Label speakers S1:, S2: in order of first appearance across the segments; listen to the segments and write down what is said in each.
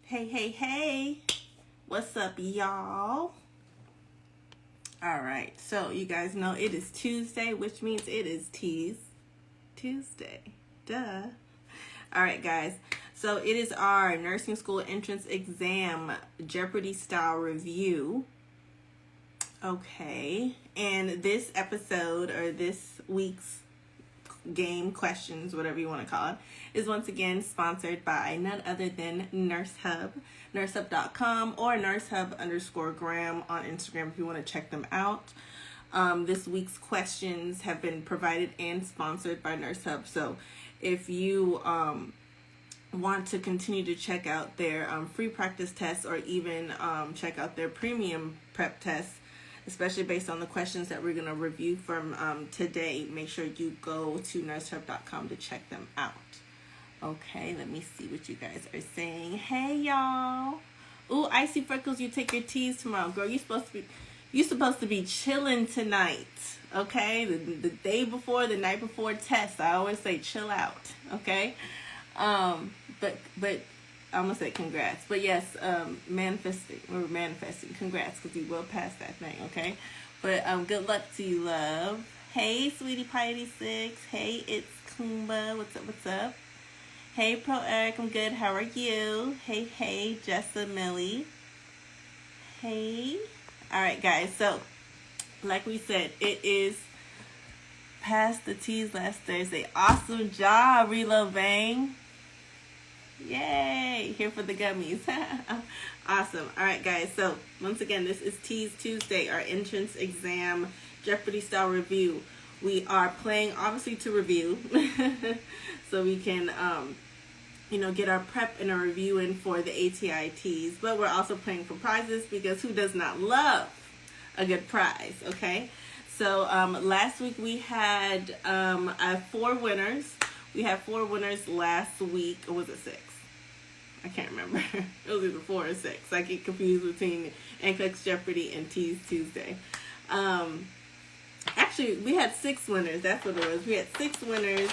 S1: Hey, hey, hey. What's up, y'all? All right. So, you guys know it is Tuesday, which means it is Teas Tuesday. Duh. All right, guys. So, it is our nursing school entrance exam Jeopardy style review. Okay. And this episode, or this week's game questions, whatever you want to call it, is once again sponsored by none other than Nurse Hub, nursehub.com, or nursehub_gram on Instagram if you want to check them out. This week's questions have been provided and sponsored by Nurse Hub. So if you want to continue to check out their free practice tests, or even check out their premium prep tests, especially based on the questions that we're going to review from today, make sure you go to nursehub.com to check them out. Okay, let me see what you guys are saying. Hey, y'all. Ooh, Icy Freckles, you take your teas tomorrow. Girl, you're supposed to be chilling tonight, okay? The day before, the night before test, I always say chill out, okay? But I'm going to say congrats. But yes, manifesting. We're manifesting. Congrats, because you will pass that thing, okay? But good luck to you, love. Hey, Sweetie Pie 86. Hey, it's Kumba. What's up? Hey, Pro Eric. I'm good. How are you? Hey, Jessa Millie. Hey. All right, guys. So, like we said, it is past the teas last Thursday. Awesome job, Reload Bang. Yay! Here for the gummies. Awesome. All right, guys. So, once again, this is Teas Tuesday, our entrance exam Jeopardy style review. We are playing, obviously, to review, so we can, get our prep and our review in for the ATI TEAS. But we're also playing for prizes, because who does not love a good prize? Okay. So, last week we had 4 winners. We had 4 winners last week. Or was it 6? I can't remember. It was either 4 or 6. I get confused between NCLEX Jeopardy and Teas Tuesday. Actually, we had 6 winners. That's what it was. We had 6 winners.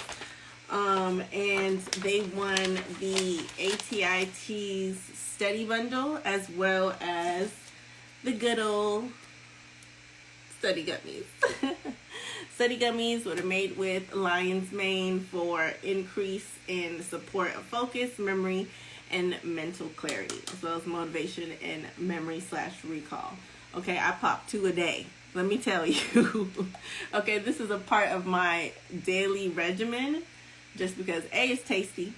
S1: And they won the ATI TEAS study bundle, as well as the good old study gummies. Study gummies were made with lion's mane for increase in support of focus, memory, and mental clarity, as well as motivation and memory/recall. Okay, I pop 2 a day. Let me tell you. Okay, this is a part of my daily regimen, just because A, it's tasty.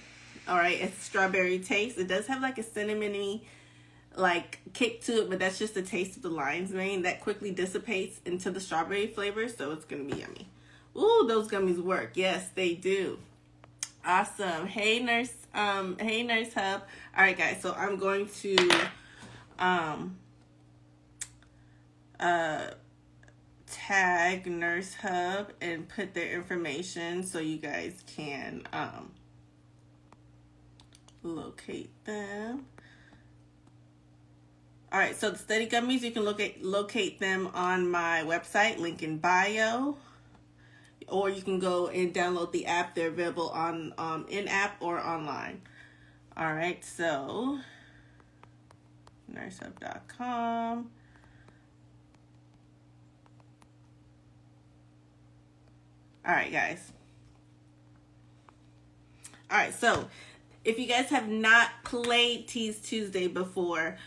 S1: All right, it's strawberry taste. It does have like a cinnamony kick to it, but that's just the taste of the lion's mane that quickly dissipates into the strawberry flavor, so it's gonna be yummy. Ooh, those gummies work. Yes, they do. Awesome. Hey, Nurse Hub. All right, guys, so I'm going to tag Nurse Hub and put their information so you guys can locate them. All right, so the study gummies, you can locate them on my website, link in bio, or you can go and download the app. They're available on in-app or online. All right, so nursehub.com. All right, guys. All right, so if you guys have not played Teas Tuesday before,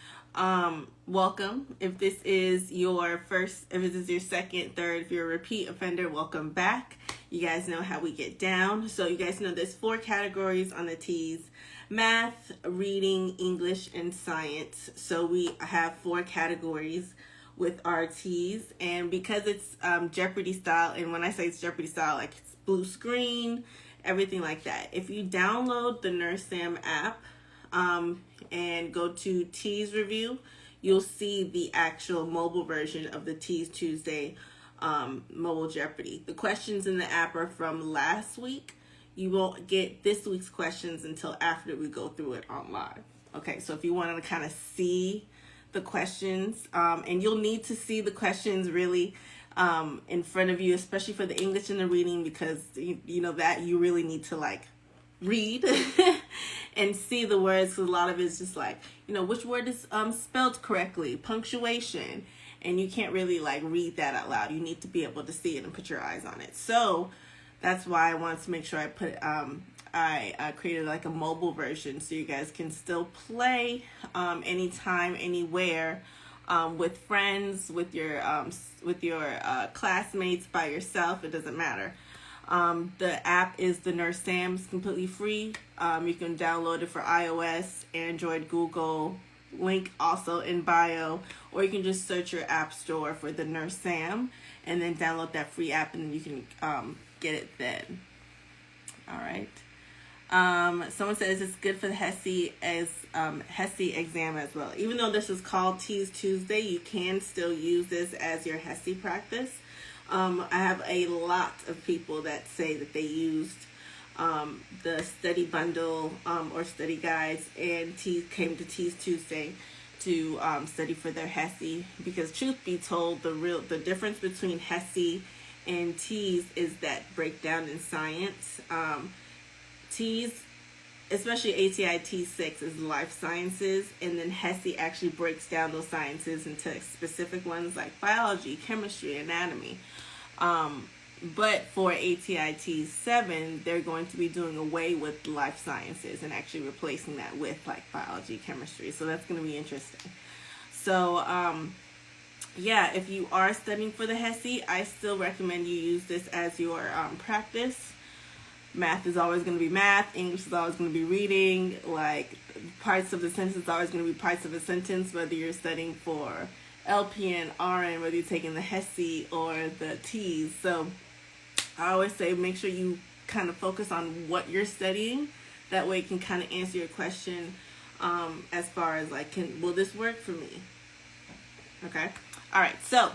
S1: welcome. If this is your first, if this is your second, third, if you're a repeat offender, welcome back. You guys know how we get down. So you guys know there's 4 categories on the TEAS: math, reading, English, and science. So we have 4 categories with our TEAS, and because it's Jeopardy style, and when I say it's Jeopardy style, like it's blue screen, everything like that. If you download the NurseSam app, and go to TEAS Review, you'll see the actual mobile version of the Teas Tuesday mobile Jeopardy. The questions in the app are from last week. You won't get this week's questions until after we go through it on live. Okay, so if you want to kind of see the questions, and you'll need to see the questions really in front of you, especially for the English and the reading, because you know that you really need to read and see the words, because a lot of it's just like, which word is spelled correctly, punctuation, and you can't really like read that out loud. You need to be able to see it and put your eyes on it. So that's why I wanted to make sure I put I created like a mobile version so you guys can still play anytime, anywhere, with friends, with your classmates, by yourself. It doesn't matter. The app is the Nurse Sam. It's completely free. You can download it for iOS, Android, Google. Link also in bio, or you can just search your app store for the Nurse Sam and then download that free app, and then you can get it then. All right. Someone says it's good for the HESI exam as well. Even though this is called TEAS Tuesday, you can still use this as your HESI practice. I have a lot of people that say that they used the study bundle or study guides and came to TEAS Tuesday to study for their HESI, because truth be told, the difference between HESI and TEAS is that breakdown in science. TEAS, especially ATI TEAS 6, is life sciences, and then HESI actually breaks down those sciences into specific ones like biology, chemistry, anatomy. But for ATI TEAS 7, they're going to be doing away with life sciences and actually replacing that with like biology, chemistry. So that's going to be interesting. So, yeah, if you are studying for the HESI, I still recommend you use this as your practice. Math is always going to be math. English is always going to be reading. Like, parts of the sentence is always going to be parts of a sentence, whether you're studying for LPN, RN, whether you're taking the HESI or the TEAS. So I always say make sure you kind of focus on what you're studying. That way you can kind of answer your question as far as like, will this work for me? Okay. All right. So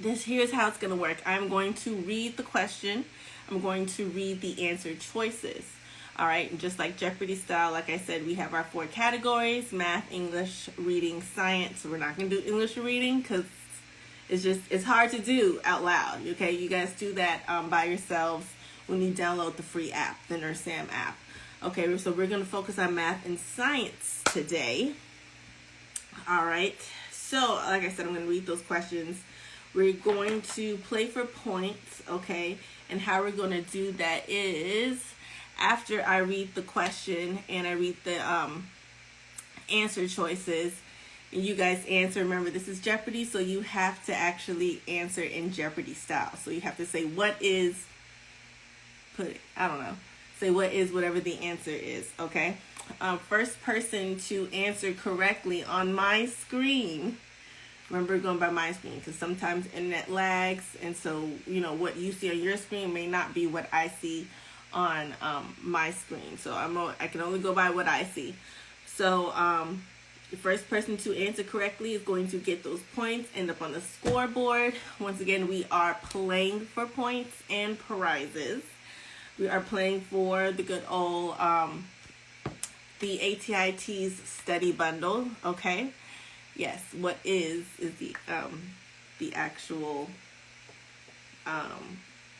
S1: here's how it's going to work. I'm going to read the question. I'm going to read the answer choices. All right. And just like Jeopardy style, like I said, we have our 4 categories: math, English, reading, science. So we're not going to do English reading because it's hard to do out loud. Okay. You guys do that by yourselves when you download the free app, the Nurse Sam app. Okay. So we're going to focus on math and science today. All right. So like I said, I'm going to read those questions. We're going to play for points. Okay. And how we're going to do that is after I read the question and I read the answer choices, and you guys answer. Remember, this is Jeopardy, so you have to actually answer in Jeopardy style. So you have to say what is, say what is whatever the answer is, okay? First person to answer correctly on my screen. Remember, going by my screen, because sometimes internet lags, and so what you see on your screen may not be what I see on my screen. So I can only go by what I see. So the first person to answer correctly is going to get those points, end up on the scoreboard. Once again, we are playing for points and prizes. We are playing for the good old the ATI TEAS study bundle. Okay. Yes, what is the actual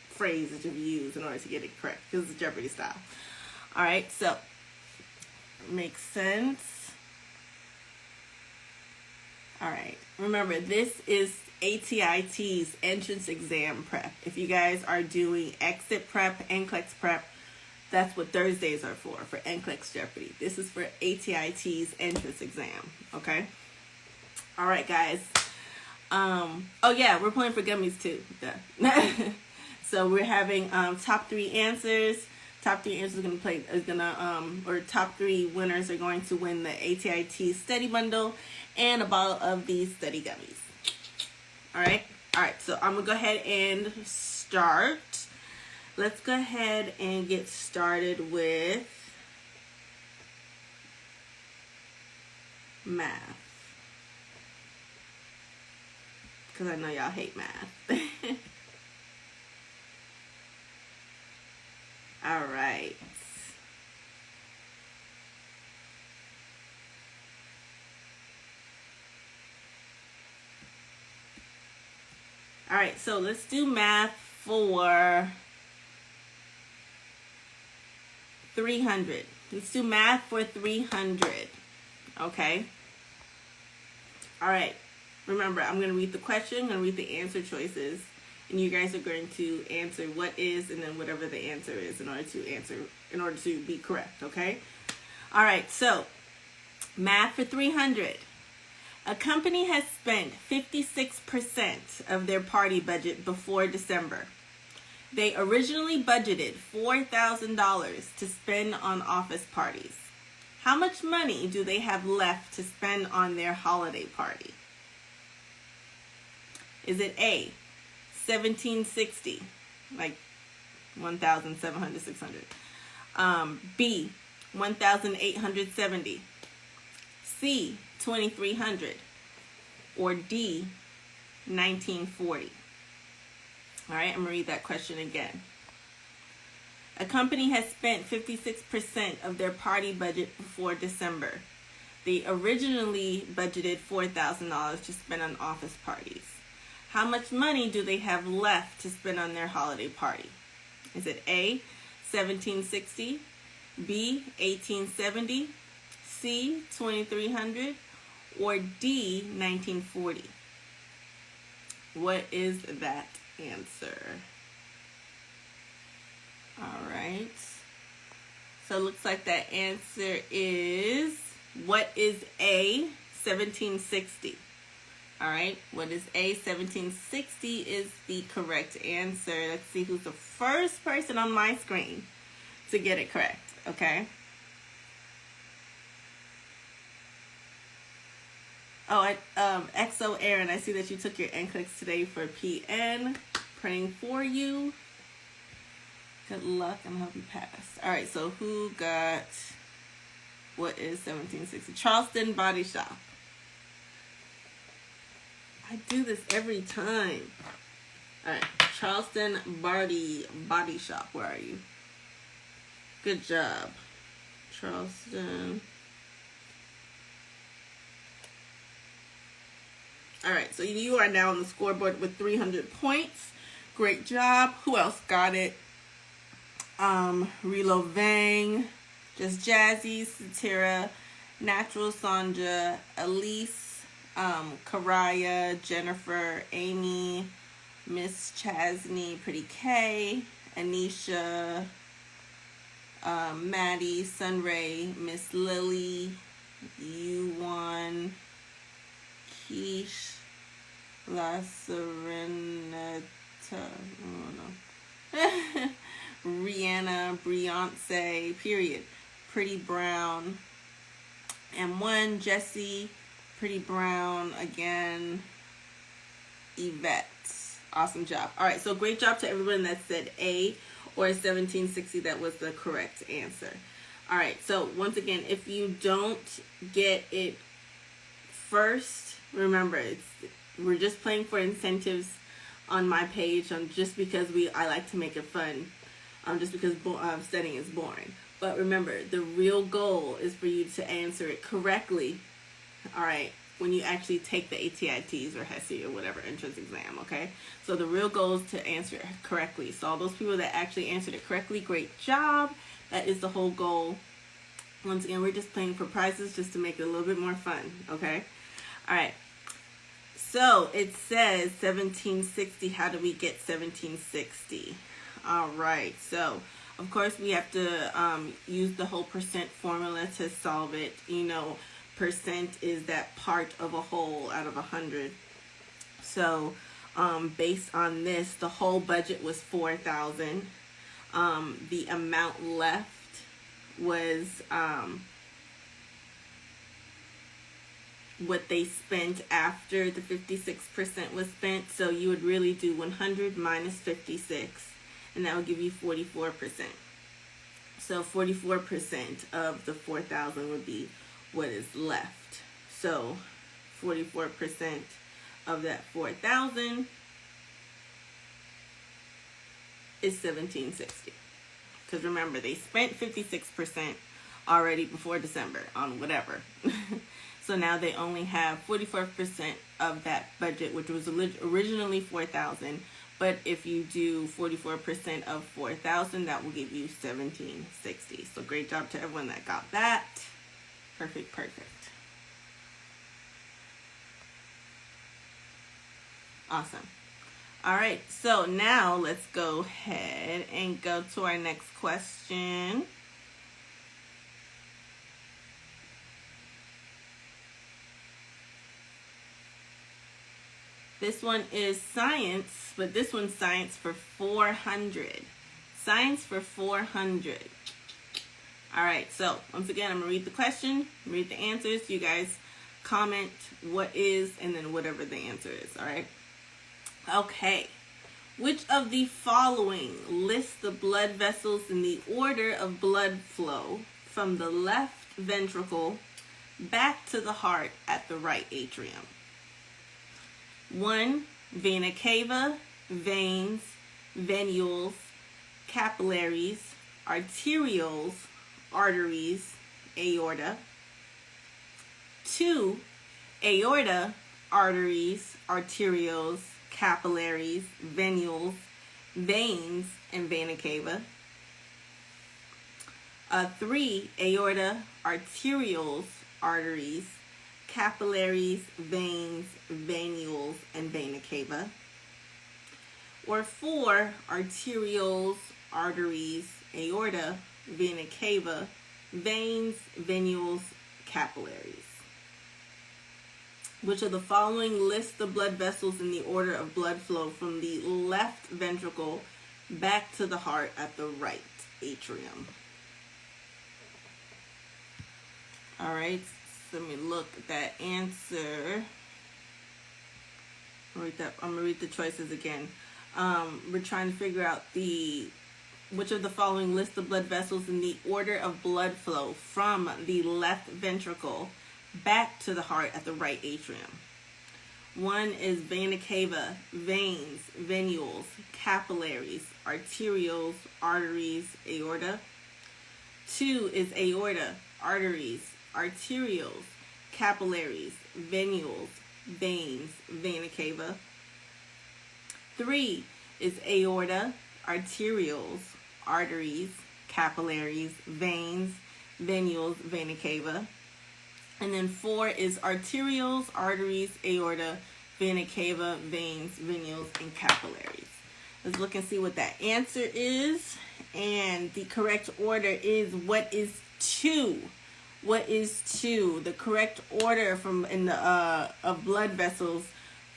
S1: phrase that you use in order to get it correct, because it's Jeopardy style. All right, so makes sense. All right, remember, this is ATI TEAS entrance exam prep. If you guys are doing exit prep, NCLEX prep, that's what Thursdays are for NCLEX Jeopardy. This is for ATI TEAS entrance exam, okay? All right, guys. Oh yeah, we're playing for gummies too. Yeah. So we're having top 3 answers. Top 3 answers or top 3 winners are going to win the ATI TEAS study bundle and a bottle of these study gummies. All right. All right. So I'm gonna go ahead and start. Let's go ahead and get started with math, because I know y'all hate math. All right. All right, so let's do math for 300. Let's do math for 300. Okay. All right. Remember, I'm going to read the question, I'm going to read the answer choices, and you guys are going to answer what is and then whatever the answer is in order to be correct, okay? All right. So, math for 300. A company has spent 56% of their party budget before December. They originally budgeted $4,000 to spend on office parties. How much money do they have left to spend on their holiday party? Is it A, 1760, like 1,700, 600. B, 1,870. C, 2,300. Or D, 1940. All right, I'm going to read that question again. A company has spent 56% of their party budget before December. They originally budgeted $4,000 to spend on office parties. How much money do they have left to spend on their holiday party? Is it A, 1760, B, 1870, C, 2300, or D, 1940? What is that answer? All right. So it looks like that answer is, what is A, 1760? All right, what is A, 1760 is the correct answer. Let's see who's the first person on my screen to get it correct, okay? Oh, XO Aaron, I see that you took your NCLEX today for PN. Praying for you. Good luck and hope you pass. All right, so who got, what is 1760? Charleston Body Shop. I do this every time. All right, Charleston Body Shop. Where are you? Good job, Charleston. All right, so you are now on the scoreboard with 300 points. Great job. Who else got it? Relo Vang, Just Jazzy, Satira, Natural Sanja, Elise, Karaya, Jennifer, Amy, Miss Chasney, Pretty K, Anisha, Maddie, Sunray, Miss Lily, Yuan, Keish, La Serenata, Rihanna, Beyonce, period, Pretty Brown, M1, Jessie, Pretty Brown, again, Yvette. Awesome job. All right, so great job to everyone that said A or 1760. That was the correct answer. All right, so once again, if you don't get it first, remember, we're just playing for incentives on my page, just because I like to make it fun, just because studying is boring. But remember, the real goal is for you to answer it correctly, all right, when you actually take the ATI TEAS or HESI or whatever entrance exam, okay? So the real goal is to answer it correctly. So all those people that actually answered it correctly, great job. That is the whole goal. Once again, we're just playing for prizes just to make it a little bit more fun, okay? All right. So it says 1760. How do we get 1760? All right. So, of course, we have to use the whole percent formula to solve it. You know, percent is that part of a whole out of 100. So, based on this, the whole budget was $4,000. The amount left was what they spent after the 56% was spent. So you would really do 100 minus 56, and that would give you 44%. So 44% of the 4,000 would be what is left. So 44% of that 4,000 is 1760. Because remember, they spent 56% already before December on whatever. So now they only have 44% of that budget, which was originally $4,000, But if you do 44% of 4,000, that will give you 1760. So great job to everyone that got that. Perfect, perfect. Awesome. All right, so now let's go ahead and go to our next question. This one is science, but this one's science for 400. Science for 400. All right, so once again, I'm going to read the question, read the answers. You guys comment what is, and then whatever the answer is, all right? Okay. Which of the following lists the blood vessels in the order of blood flow from the left ventricle back to the heart at the right atrium? 1. Vena cava, veins, venules, capillaries, arterioles, arteries, aorta. 2. Aorta, arteries, arterioles, capillaries, venules, veins, and vena cava. 3. Aorta, arterioles, arteries, capillaries, veins, venules, and vena cava. Or 4. Arterioles, arteries, aorta, vena cava, veins, venules, capillaries. Which of the following lists the blood vessels in the order of blood flow from the left ventricle back to the heart at the right atrium? All right, so let me look at that answer. I'm gonna read the choices again. We're trying to figure out which of the following lists the blood vessels in the order of blood flow from the left ventricle back to the heart at the right atrium. 1 is vena cava, veins, venules, capillaries, arterioles, arteries, aorta. 2 is aorta, arteries, arterioles, capillaries, venules, veins, vena cava. 3 is aorta, arterioles, arteries, capillaries, veins, venules, vena cava. And then 4 is arterioles, arteries, aorta, vena cava, veins, venules, and capillaries. Let's look and see what that answer is. And the correct order is what is 2. What is 2? The correct order of blood vessels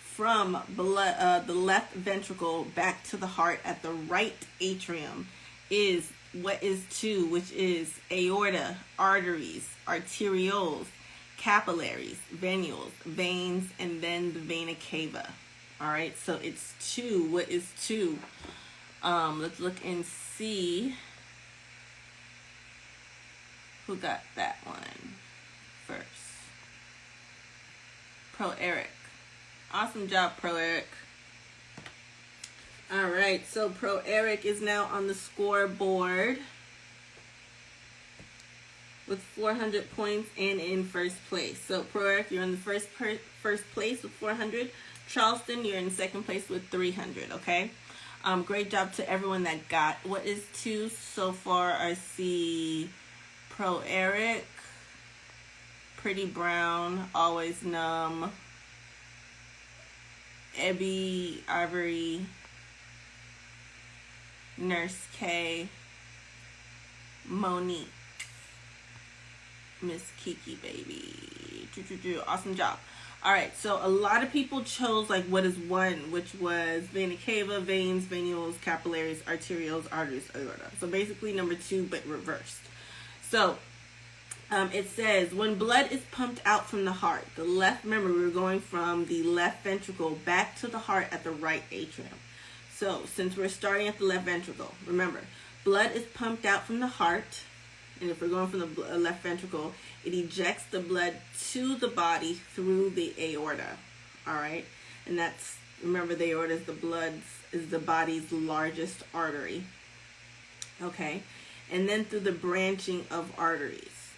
S1: from the left ventricle back to the heart at the right atrium is what is 2, which is aorta, arteries, arterioles, capillaries, venules, veins, and then the vena cava. All right, so it's 2. What is 2? Let's look and see who got that one first. Pro Eric. Awesome job, Pro Eric. All right, so Pro Eric is now on the scoreboard with 400 points and in first place. So Pro Eric, you're in the first place with 400. Charleston, you're in second place with 300, okay? Great job to everyone that got what is 2 so far. I see Pro Eric, Pretty Brown, Always Numb, Ebby, Ivory, Nurse K, Monique, Miss Kiki baby. Awesome job. All right, so a lot of people chose like what is 1, which was vena cava, veins, venules, capillaries, arterioles, arteries, aorta. So basically number 2, but reversed. So it says when blood is pumped out from the heart, remember we were going from the left ventricle back to the heart at the right atrium. So since we're starting at the left ventricle, remember, blood is pumped out from the heart. And if we're going from the left ventricle, it ejects the blood to the body through the aorta. All right. And that's, remember, the aorta is the body's largest artery. Okay. And then through the branching of arteries.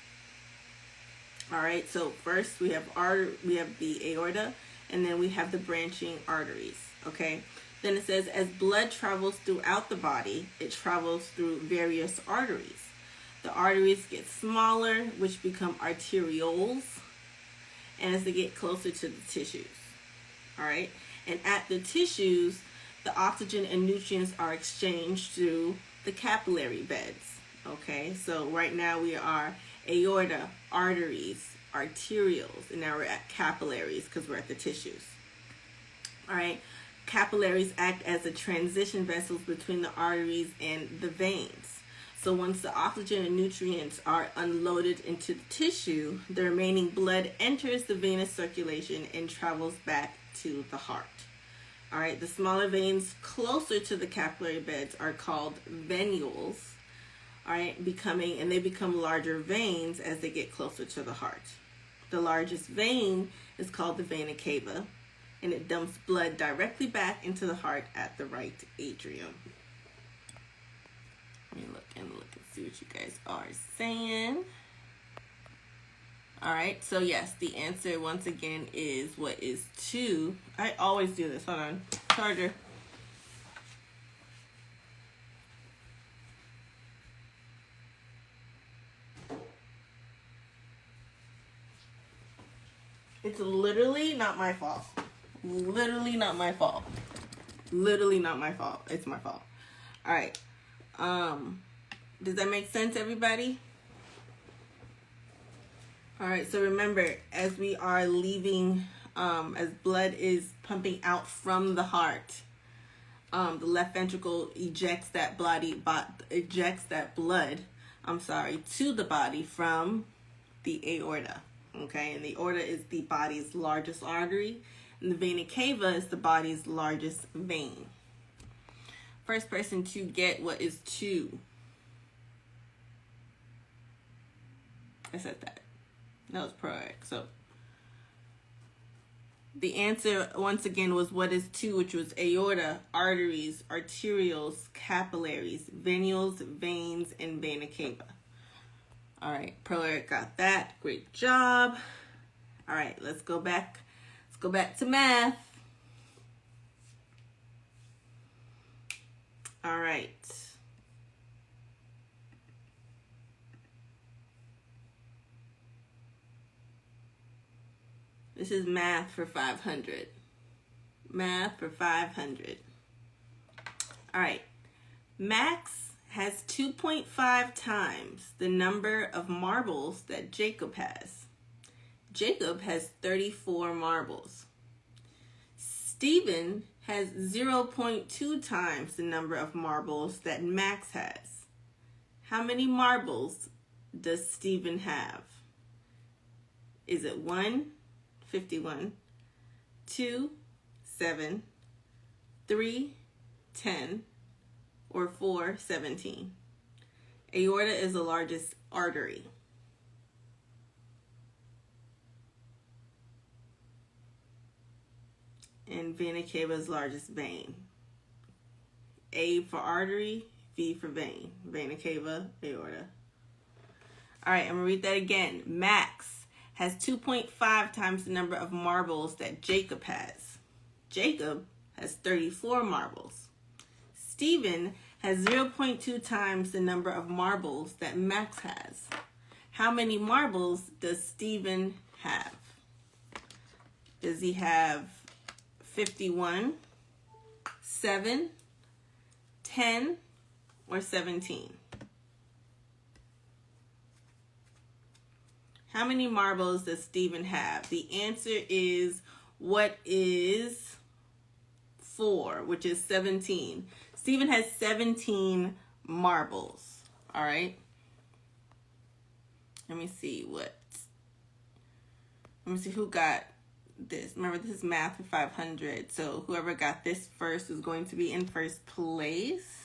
S1: All right. So first we have the aorta, and then we have the branching arteries. Okay. Then it says, as blood travels throughout the body, it travels through various arteries. The arteries get smaller, which become arterioles, and as they get closer to the tissues. All right. And at the tissues, the oxygen and nutrients are exchanged through the capillary beds. Okay. So right now we are aorta, arteries, arterioles, and now we're at capillaries because we're at the tissues. All right. Capillaries act as the transition vessels between the arteries and the veins. So once the oxygen and nutrients are unloaded into the tissue, the remaining blood enters the venous circulation and travels back to the heart. All right, the smaller veins closer to the capillary beds are called venules. All right, they become larger veins as they get closer to the heart. The largest vein is called the vena cava, and it dumps blood directly back into the heart at the right atrium. Let me look and see what you guys are saying. All right, so yes, the answer once again is what is 2. I always do this. Hold on. Charger. It's literally not my fault. Literally not my fault. Literally not my fault. It's my fault. All right. Does that make sense, everybody? All right, so remember, as we are leaving, as blood is pumping out from the heart, the left ventricle ejects that blood, to the body from the aorta. Okay, and the aorta is the body's largest artery, and the vena cava is the body's largest vein. First person to get what is 2. I said that. That was proac. So the answer once again was what is 2, which was aorta, arteries, arterioles, capillaries, venules, veins, and vena cava. All right, proac got that. Great job. All right, let's go back. Let's go back to math. All right. This is math for 500. Math for 500. All right. Max has 2.5 times the number of marbles that Jacob has. Jacob has 34 marbles. Stephen has 0.2 times the number of marbles that Max has. How many marbles does Stephen have? Is it 1, 51, 2, 7, 3, 10, or 4, 17? Aorta is the largest artery. And vena cava is largest vein. A for artery, V for vein. Vena cava, aorta. All right, I'm going to read that again. Max has 2.5 times the number of marbles that Jacob has. Jacob has 34 marbles. Stephen has 0.2 times the number of marbles that Max has. How many marbles does Stephen have? Does he have 51, 7, 10, or 17? How many marbles does Stephen have? The answer is what is 4, which is 17. Stephen has 17 marbles. All right. Let me see who got this. Remember, this is math for 500. So whoever got this first is going to be in first place.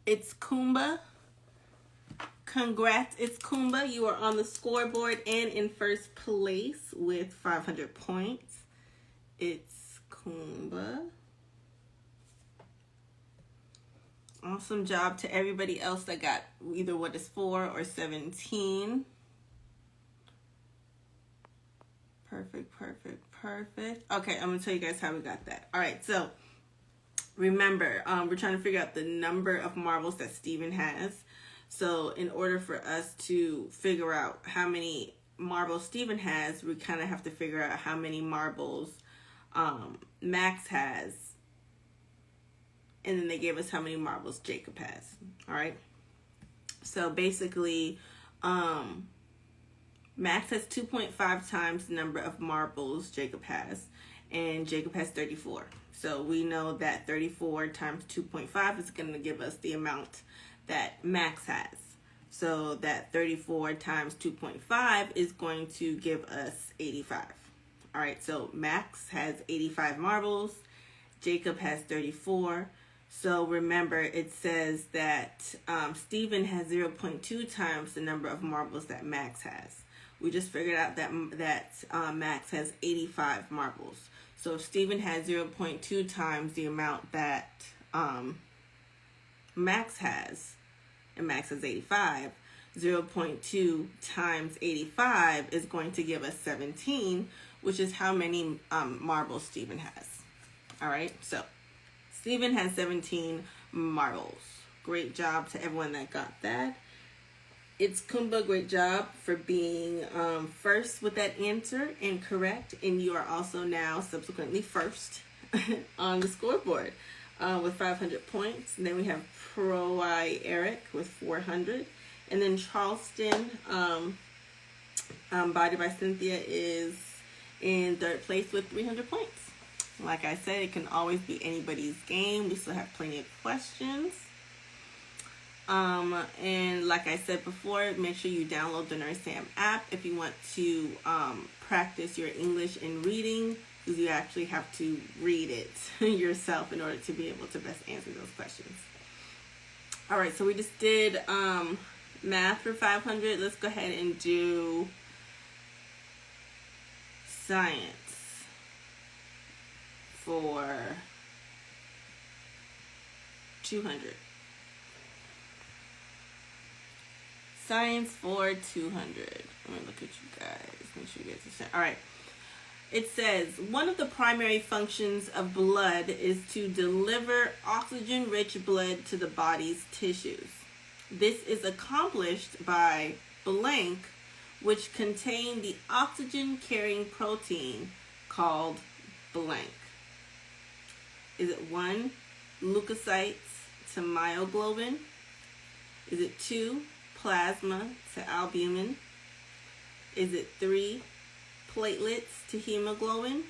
S1: It's Kumba. Congrats, it's Kumba. You are on the scoreboard and in first place with 500 points. It's Kumba. Awesome job to everybody else that got either what is 4 or 17. Perfect. Okay, I'm going to tell you guys how we got that. All right, so remember, we're trying to figure out the number of marbles that Steven has. So in order for us to figure out how many marbles Steven has, we kind of have to figure out how many marbles Max has. And then they gave us how many marbles Jacob has. All right. So basically, Max has 2.5 times the number of marbles Jacob has. And Jacob has 34. So we know that 34 times 2.5 is going to give us the amount that Max has. So that 34 times 2.5 is going to give us 85. All right, so Max has 85 marbles. Jacob has 34. So remember, it says that Steven has 0.2 times the number of marbles that Max has. We just figured out that Max has 85 marbles. So if Steven has 0.2 times the amount that Max has, and Max has 85, 0.2 times 85 is going to give us 17, which is how many marbles Steven has. All right, so Steven has 17 marbles. Great job to everyone that got that. It's Kumba, great job for being first with that answer and correct. And you are also now subsequently first on the scoreboard with 500 points. And then we have Pro I Eric with 400. And then Charleston, Body by Cynthia, is in third place with 300 points. Like I said, it can always be anybody's game. We still have plenty of questions. And like I said before, make sure you download the Nurse Sam app if you want to practice your English and reading, because you actually have to read it yourself in order to be able to best answer those questions. All right, so we just did math for 500. Let's go ahead and do science for 200. Science for 200. Let me look at you guys. Make sure you guys are set. All right. It says, one of the primary functions of blood is to deliver oxygen-rich blood to the body's tissues. This is accomplished by blank, which contain the oxygen-carrying protein called blank. Is it 1, leukocytes to myoglobin? Is it 2, plasma to albumin? Is it 3, platelets to hemoglobin?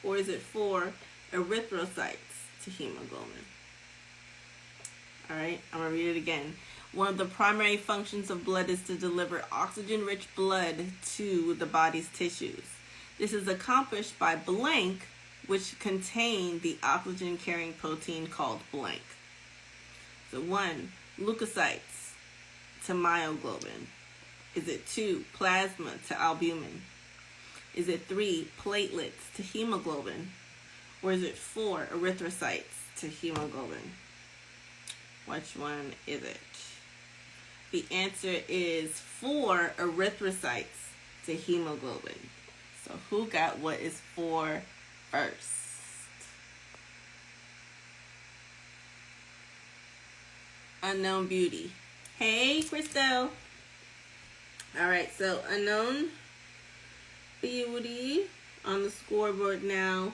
S1: Or is it 4, erythrocytes to hemoglobin? All right, I'm going to read it again. One of the primary functions of blood is to deliver oxygen-rich blood to the body's tissues. This is accomplished by blank, which contain the oxygen-carrying protein called blank. So 1, leukocytes to myoglobin. Is it 2, plasma to albumin? Is it 3, platelets to hemoglobin? Or is it 4, erythrocytes to hemoglobin? Which one is it? The answer is 4, erythrocytes to hemoglobin. So who got what is 4 first? Unknown Beauty. Hey, Crystal. All right, so Unknown Beauty on the scoreboard now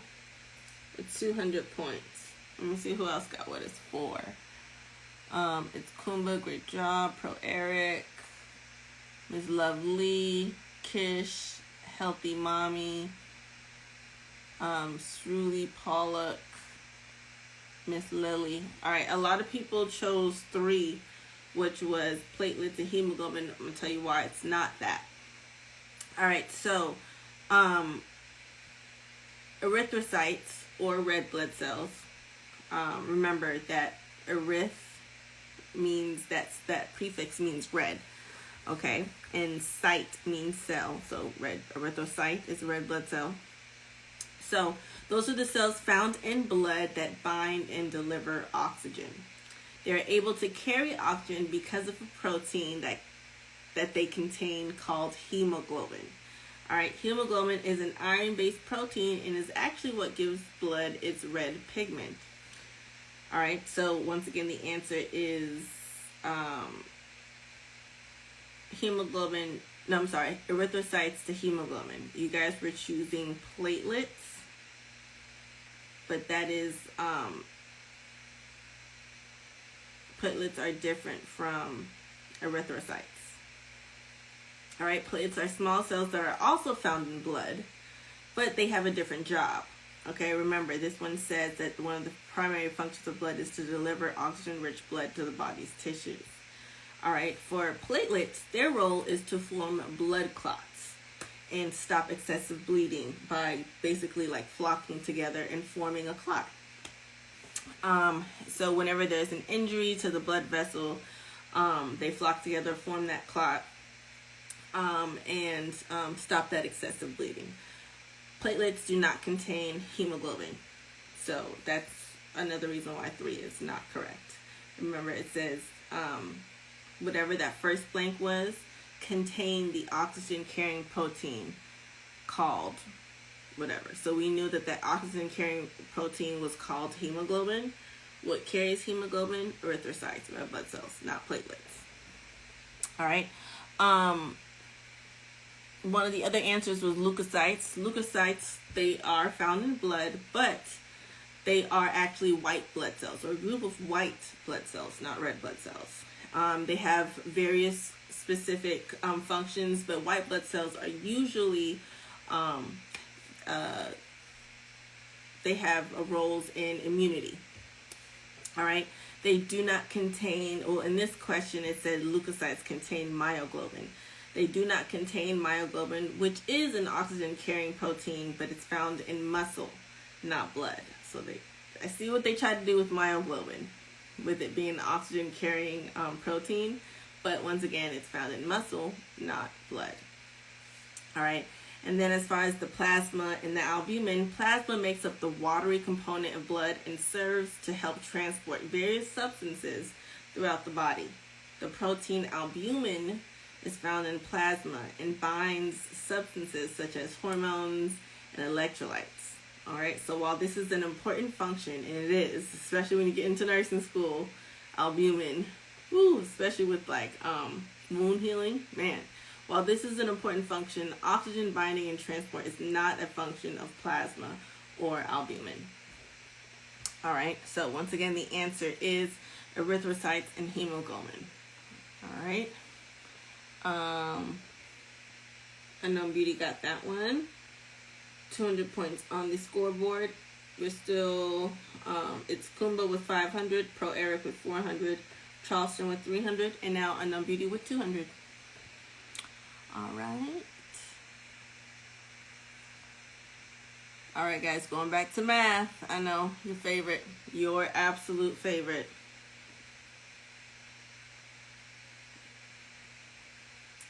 S1: with 200 points. Let me see who else got what is 4. It's Kumba, great job. Pro Eric, Ms. Lovely, Kish, Healthy Mommy, Sruli Pollock, Miss Lily. All right, a lot of people chose 3, which was platelets and hemoglobin. I'm going to tell you why it's not that. All right, so erythrocytes, or red blood cells. Remember that eryth means that prefix means red, okay? And cyte means cell, so red erythrocyte is a red blood cell. So those are the cells found in blood that bind and deliver oxygen. They're able to carry oxygen because of a protein that they contain called hemoglobin. All right, hemoglobin is an iron-based protein and is actually what gives blood its red pigment. All right, so once again, the answer is erythrocytes to hemoglobin. You guys were choosing platelets, but that is, platelets are different from erythrocytes. All right, platelets are small cells that are also found in blood, but they have a different job. Okay, remember, this one says that one of the primary functions of blood is to deliver oxygen-rich blood to the body's tissues. All right, for platelets, their role is to form blood clots and stop excessive bleeding by basically like flocking together and forming a clot. So whenever there's an injury to the blood vessel, they flock together, form that clot, and stop that excessive bleeding. Platelets do not contain hemoglobin, so that's another reason why 3 is not correct. Remember, it says whatever that first blank was contained the oxygen carrying protein called whatever. So we knew that oxygen carrying protein was called hemoglobin. What carries hemoglobin? Erythrocytes, red blood cells, not platelets. All right. One of the other answers was leukocytes. Leukocytes, they are found in blood, but they are actually white blood cells, or a group of white blood cells, not red blood cells. They have various specific functions, but white blood cells are usually, they have roles in immunity. All right. They do not contain, well, in this question, it said leukocytes contain myoglobin. They do not contain myoglobin, which is an oxygen-carrying protein, but it's found in muscle, not blood. So I see what they tried to do with myoglobin, with it being an oxygen-carrying protein, but once again, it's found in muscle, not blood. All right. And then as far as the plasma and the albumin, plasma makes up the watery component of blood and serves to help transport various substances throughout the body. The protein albumin is found in plasma and binds substances such as hormones and electrolytes. All right, so while this is an important function, and it is, especially when you get into nursing school, albumin, especially with like wound healing, man. While this is an important function, oxygen binding and transport is not a function of plasma or albumin. All right, so once again, the answer is erythrocytes and hemoglobin. All right. Unknown Beauty got that one. 200 points on the scoreboard. We're still, it's Kumba with 500, Pro Eric with 400, Charleston with 300, and now Unknown Beauty with 200. All right. All right, guys, going back to math. I know, your favorite, your absolute favorite.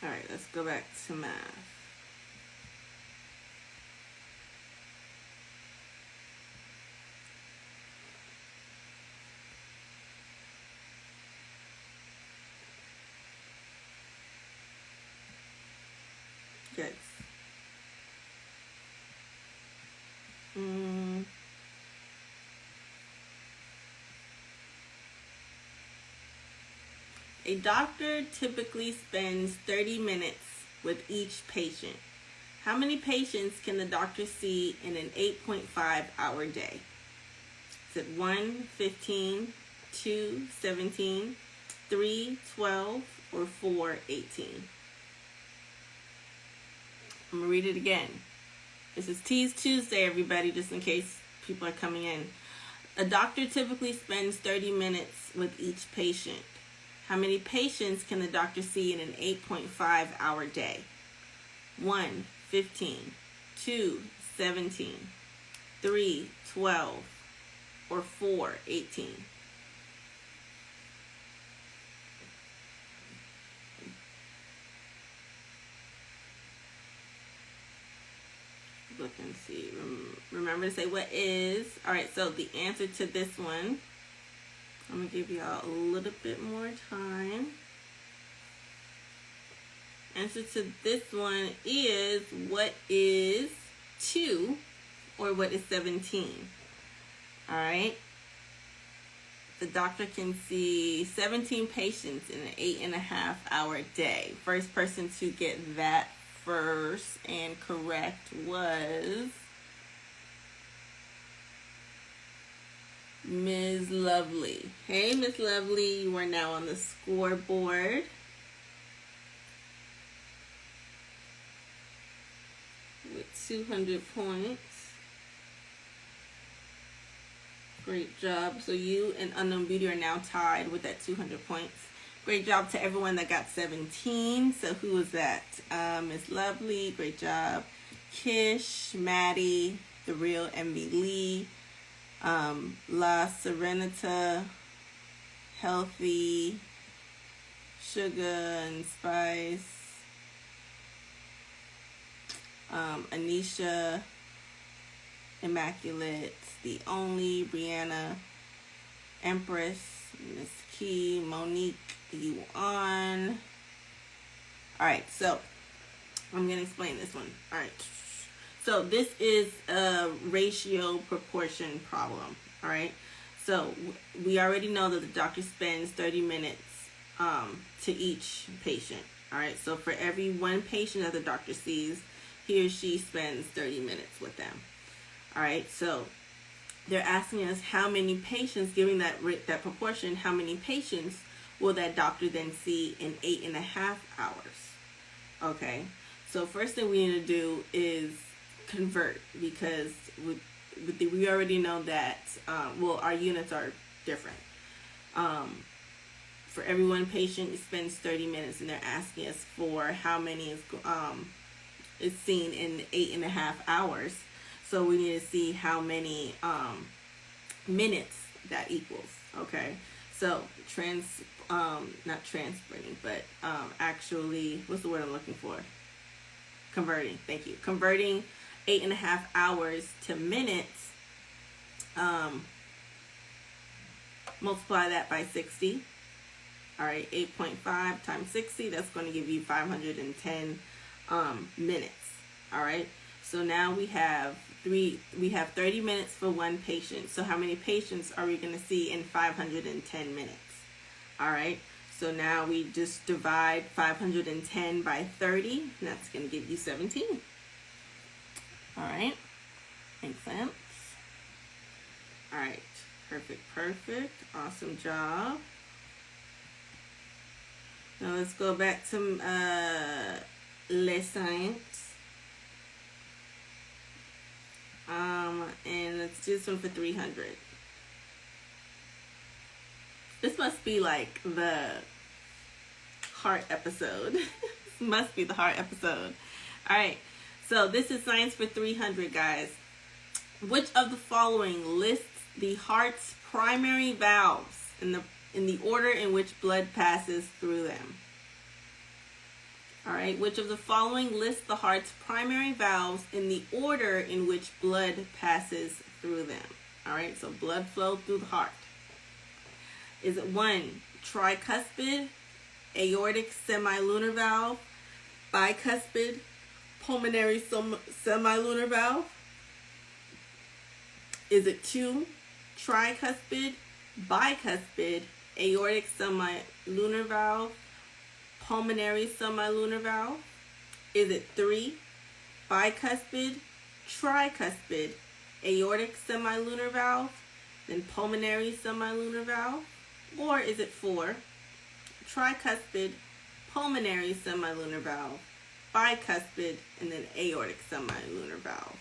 S1: All right, let's go back to math. Good. A doctor typically spends 30 minutes with each patient. How many patients can the doctor see in an 8.5-hour day? Is it 1, 15, 2, 17, 3, 12, or 4, 18? I'm going to read it again. This is Teas Tuesday, everybody, just in case people are coming in. A doctor typically spends 30 minutes with each patient. How many patients can the doctor see in an 8.5-hour day? 1, 15, 2, 17, 3, 12, or 4, 18? Look and see. Remember to say what is. All right, so the answer to this one I'm going to give y'all a little bit more time. Answer to this one is, what is 2 or what is 17? All right. The doctor can see 17 patients in an 8.5 hour day. First person to get that first and correct was Ms. Lovely. Hey, Ms. Lovely, you are now on the scoreboard. With 200 points. Great job. So you and Unknown Beauty are now tied with that 200 points. Great job to everyone that got 17. So who was that? Miss Lovely. Great job. Kish, Maddie, The Real Envy Lee, La Serenita, Healthy, Sugar and Spice, Anisha, Immaculate, The Only, Brianna, Empress, Miss Key, Monique, you on. Alright, so I'm going to explain this one. Alright, so this is a ratio proportion problem. Alright, so we already know that the doctor spends 30 minutes to each patient. Alright, so for every one patient that the doctor sees, he or she spends 30 minutes with them. All right, so they're asking us how many patients, giving that proportion, how many patients will that doctor then see in 8.5 hours? Okay, so first thing we need to do is convert, because we already know that, well, our units are different. For every one patient, it spends 30 minutes, and they're asking us for how many is seen in 8.5 hours. So we need to see how many minutes that equals. Okay, so not transplanting, but actually, what's the word I'm looking for? Converting. Thank you. Converting 8.5 hours to minutes. Multiply that by 60. All right, 8.5 times 60. That's going to give you 510 minutes. All right. So now we have 30 minutes for one patient. So how many patients are we going to see in 510 minutes? All right. So now we just divide 510 by 30. And that's going to give you 17. All right. Makes sense. All right. Perfect. Awesome job. Now let's go back to Les Science. And let's do this one for 300. This must be like the heart episode. This must be the heart episode. Alright, so this is Science for 300, guys. Which of the following lists the heart's primary valves in the order in which blood passes through them? Alright, which of the following lists the heart's primary valves in the order in which blood passes through them? Alright, so blood flow through the heart. Is it 1, tricuspid, aortic semilunar valve, bicuspid, pulmonary semilunar valve? Is it 2, tricuspid, bicuspid, aortic semilunar valve, pulmonary semilunar valve? Is it 3, bicuspid, tricuspid, aortic semilunar valve, then pulmonary semilunar valve? Or is it 4, tricuspid, pulmonary semilunar valve, bicuspid, and then aortic semilunar valve?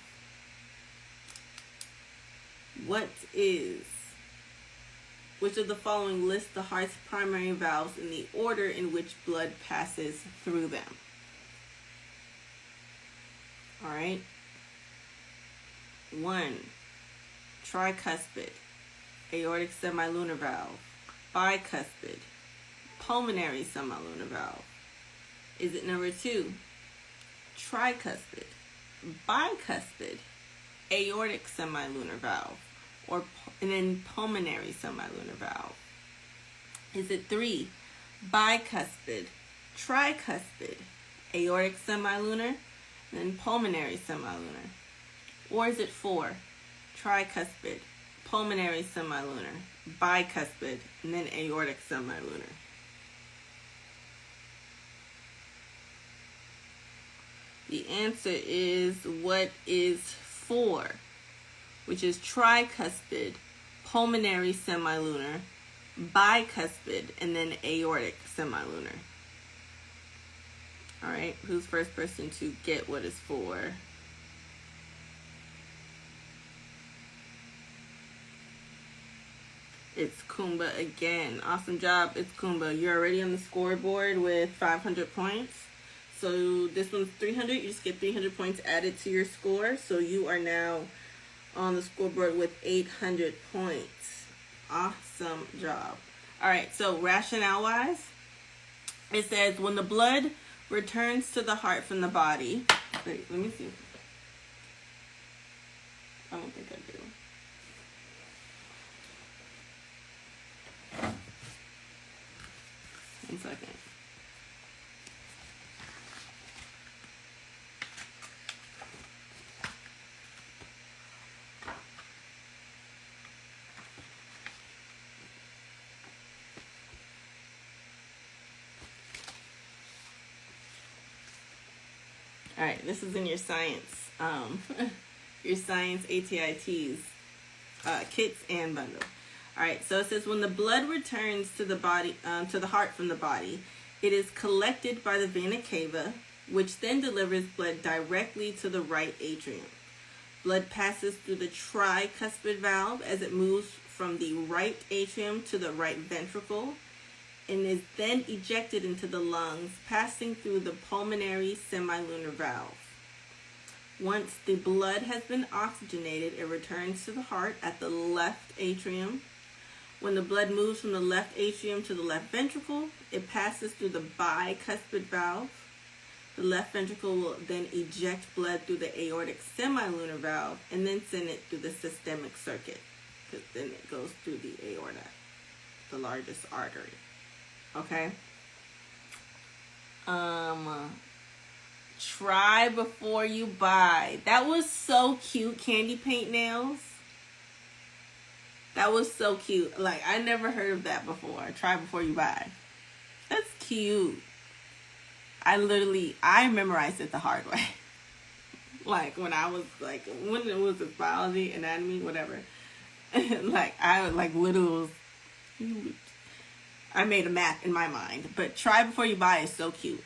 S1: Which of the following lists the heart's primary valves in the order in which blood passes through them? Alright. 1, tricuspid, aortic semilunar valve, bicuspid, pulmonary semilunar valve. Is it number 2, tricuspid, bicuspid, aortic semilunar valve, and then pulmonary semilunar valve? Is it 3, bicuspid, tricuspid, aortic semilunar, and then pulmonary semilunar? Or is it 4, tricuspid, pulmonary semilunar, bicuspid, and then aortic semilunar? The answer is what is 4, which is tricuspid, pulmonary semilunar, bicuspid, and then aortic semilunar. All right, who's first person to get what is 4? It's Kumba again. Awesome job. It's Kumba. You're already on the scoreboard with 500 points. So this one's 300. You just get 300 points added to your score. So you are now on the scoreboard with 800 points. Awesome job. All right, so rationale-wise, it says when the blood returns to the heart from the body. Wait, let me see. I don't think I do. One second. All right, this is in your science, your science ATI TEAS kits and bundle. All right, so it says when the blood returns to the body, to the heart from the body, it is collected by the vena cava, which then delivers blood directly to the right atrium. Blood passes through the tricuspid valve as it moves from the right atrium to the right ventricle, and is then ejected into the lungs, passing through the pulmonary semilunar valve. Once the blood has been oxygenated, it returns to the heart at the left atrium. When the blood moves from the left atrium to the left ventricle, it passes through the bicuspid valve. The left ventricle will then eject blood through the aortic semilunar valve and then send it through the systemic circuit, because then it goes through the aorta, the largest artery. Okay. Try before you buy. That was so cute. Candy paint nails. That was so cute. Like, I never heard of that before. Try before you buy. That's cute. I memorized it the hard way. Like, when I was, like, when it was biology, anatomy, whatever. Like, I, like, literally was... I made a map in my mind, but try before you buy is so cute.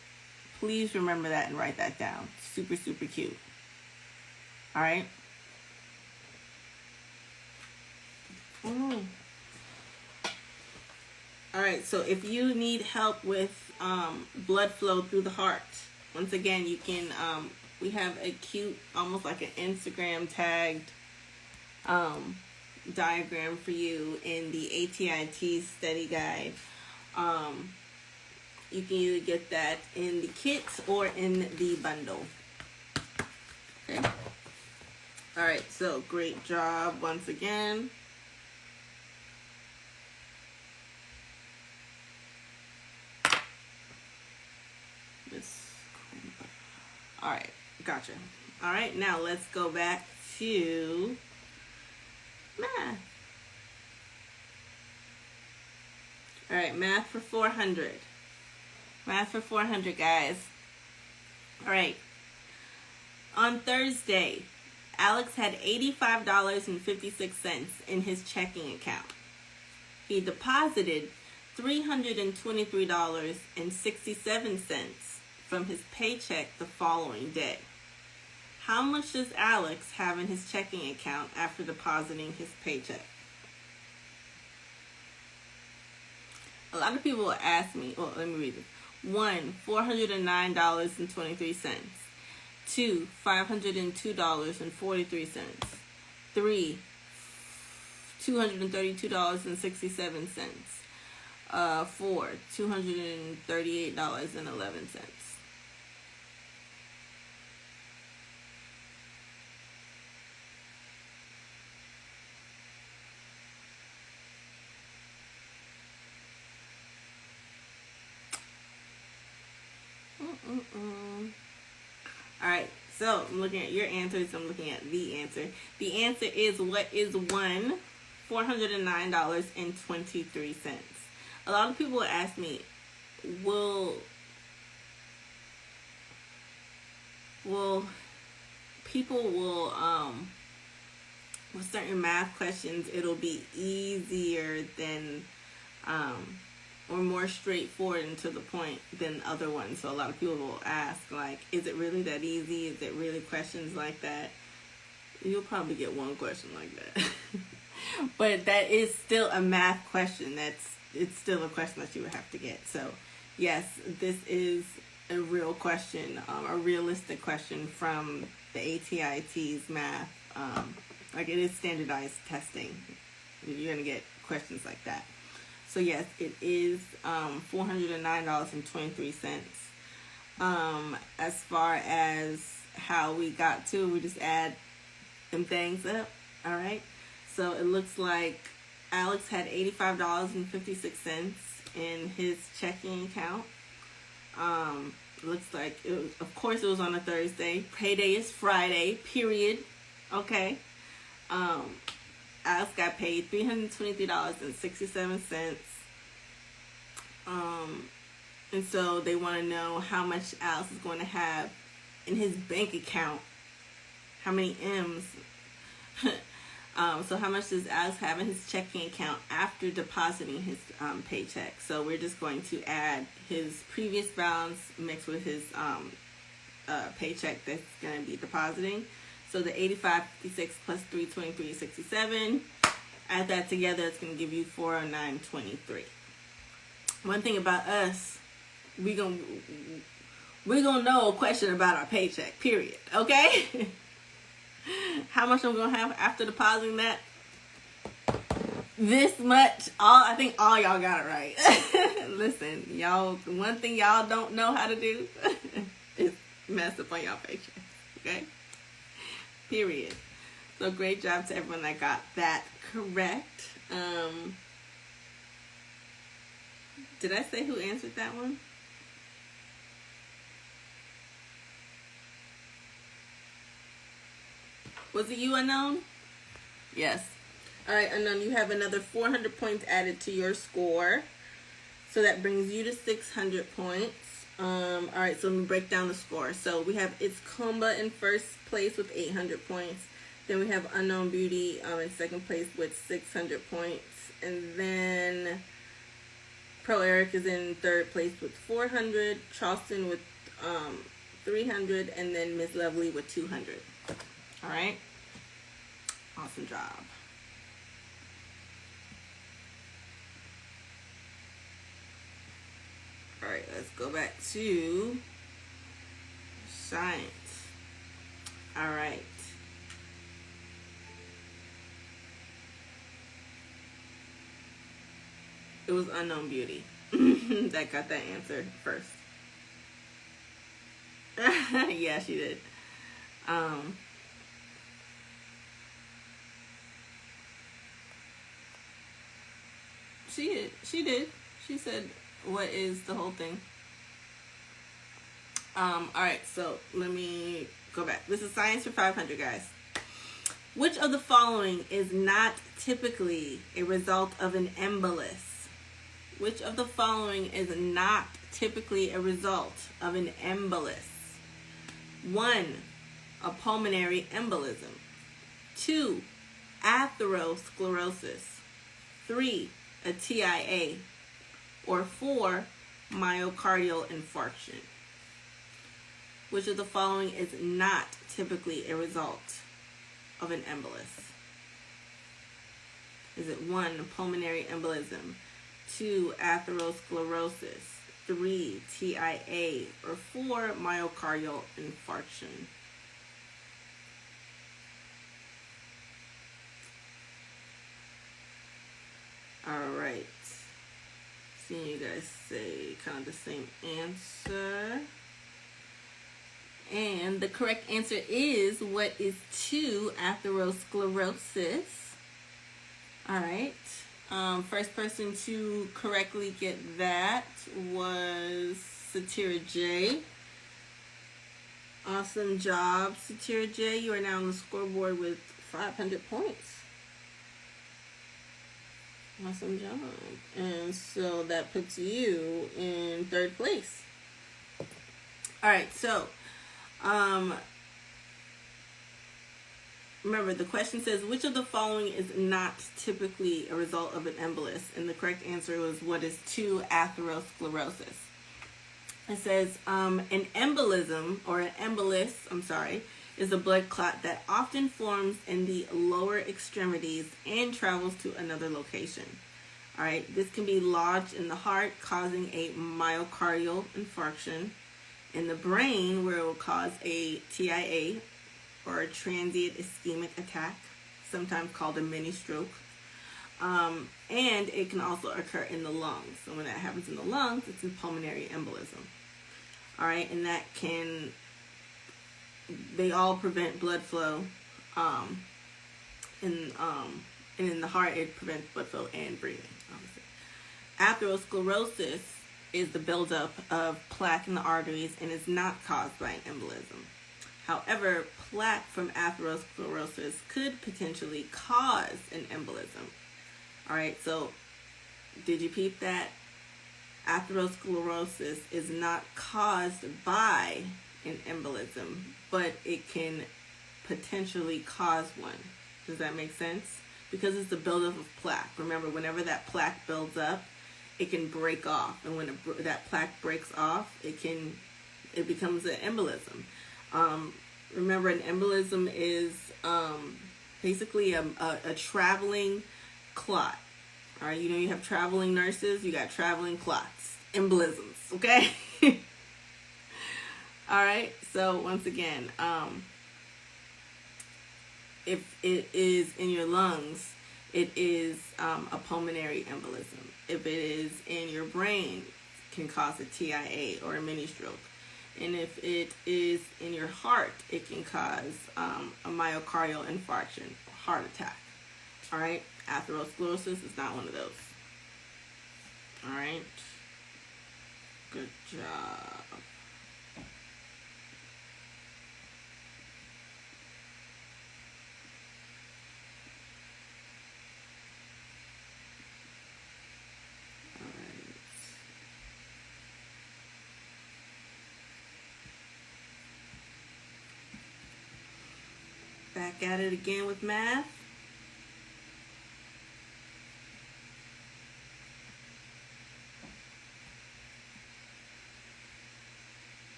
S1: Please remember that and write that down. Super, super cute. All right. All right. So if you need help with blood flow through the heart, once again, you can. We have a cute, almost like an Instagram tagged diagram for you in the ATI TEAS study guide. You can either get that in the kit or in the bundle. Okay. All right. So great job once again. All right. Gotcha. All right. Now let's go back to math. All right, math for 400. Math for 400, guys. All right. On Thursday, Alex had $85.56 in his checking account. He deposited $323.67 from his paycheck the following day. How much does Alex have in his checking account after depositing his paycheck? A lot of people will ask me, well, let me read it. 1, $409.23. 2, $502.43. 3, $232.67. 4, $238.11. so I'm looking at your answers. I'm looking at the answer. The answer is, what is $409.23. A lot of people ask me, will people will with certain math questions, it'll be easier than or more straightforward and to the point than other ones. So a lot of people will ask, like, is it really that easy? Is it really questions like that? You'll probably get one question like that. But that is still a math question. It's still a question that you would have to get. So yes, this is a real question, a realistic question from the ATI TEAS math. Like, it is standardized testing. You're going to get questions like that. So yes, it is $409.23. As far as how we got to, we just add them things up. All right. So it looks like Alex had $85.56 in his checking account. Looks like it was, of course, it was on a Thursday. Payday is Friday. Period. Okay. Alex got paid $323.67. And so they want to know how much Alex is going to have in his bank account. How many M's? So how much does Alex have in his checking account after depositing his paycheck? So we're just going to add his previous balance mixed with his paycheck that's going to be depositing. So the $85.56 plus $323.67, add that together, it's going to give you $409.23. One thing about us, we're gonna know a question about our paycheck, period. Okay? How much I'm gonna have after depositing that? This much. I think all y'all got it right. Listen, y'all, one thing y'all don't know how to do is mess up on y'all paycheck. Okay? Period. So great job to everyone that got that correct. Did I say who answered that one? Was it you, Unknown? Yes. All right, Unknown, you have another 400 points added to your score. So that brings you to 600 points. All right, so let me break down the score. So we have It's Kumba in first place with 800 points. Then we have Unknown Beauty in second place with 600 points. And then Pro Eric is in third place with 400. Charleston with 300. And then Miss Lovely with 200. All right. Awesome job. All right, let's go back to science. All right. It was Unknown Beauty that got that answer first. Yeah, she did. She did. She said, what is the whole thing? Alright, so let me go back. This is Science for 500, guys. Which of the following is not typically a result of an embolus? Which of the following is not typically a result of an embolus? 1, a pulmonary embolism. 2, atherosclerosis. 3, a TIA. Or 4, myocardial infarction. Which of the following is not typically a result of an embolus? Is it 1, pulmonary embolism, 2, atherosclerosis, 3, TIA, or 4, myocardial infarction? All right. Seeing you guys say kind of the same answer. And the correct answer is, what is 2, atherosclerosis? All right. First person to correctly get that was Satira J. Awesome job, Satira J. You are now on the scoreboard with 500 points. Awesome job. And so that puts you in third place. All right, so remember, the question says, which of the following is not typically a result of an embolus? And the correct answer was, what is 2 atherosclerosis? It says, an embolism, or an embolus, is a blood clot that often forms in the lower extremities and travels to another location. All right, this can be lodged in the heart, causing a myocardial infarction. In the brain, where it will cause a TIA, or a transient ischemic attack, sometimes called a mini stroke. And it can also occur in the lungs. So when that happens in the lungs, it's a pulmonary embolism. All right, and that can, they all prevent blood flow. And in the heart, it prevents blood flow and breathing, obviously. Atherosclerosis is the buildup of plaque in the arteries and is not caused by an embolism. However, plaque from atherosclerosis could potentially cause an embolism. All right, so did you peep that? Atherosclerosis is not caused by an embolism, but it can potentially cause one. Does that make sense? Because it's the buildup of plaque. Remember, whenever that plaque builds up, it can break off, and when that plaque breaks off, it becomes an embolism. Remember, an embolism is basically a traveling clot. All right, you know, you have traveling nurses, you got traveling clots, embolisms, okay? All right, so once again, if it is in your lungs, it is a pulmonary embolism. If it is in your brain, it can cause a TIA or a mini stroke. And if it is in your heart, it can cause a myocardial infarction, heart attack. All right, atherosclerosis is not one of those. All right, good job. Back at it again with math.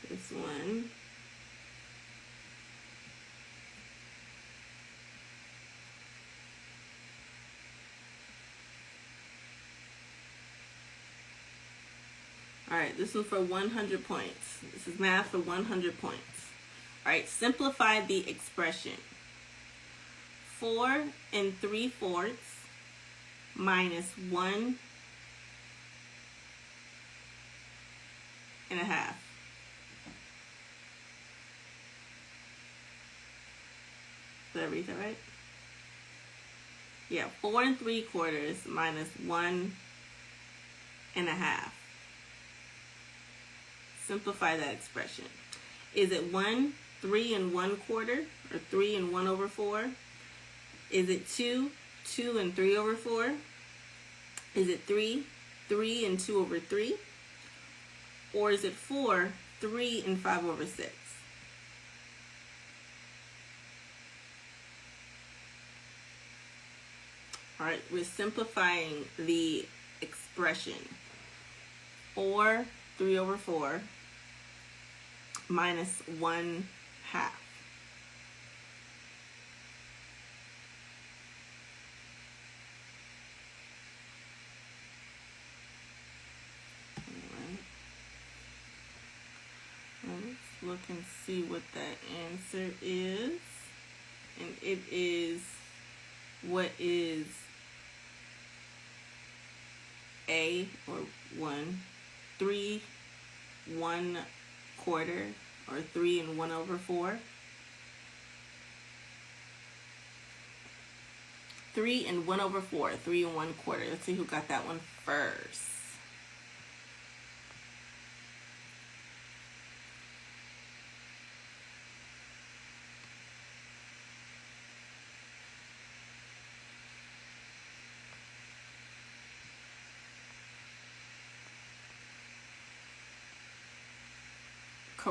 S1: This one. All right, this is for 100 points. This is math for 100 points. All right, simplify the expression. 4 3/4 minus 1 1/2. Did I read that right? Yeah, 4 3/4 minus 1 1/2. Simplify that expression. Is it 1 3 1/4 or 3 1/4? Is it 2 2 3/4? Is it 3 3 2/3? Or is it 4 3 5/6? All right, we're simplifying the expression. 4 3/4 minus 1/2. Let's look and see what that answer is. And it is, what is A, or 1, 3 1/4, or 3 1/4? 3 1/4, 3 1/4. Let's see who got that one first.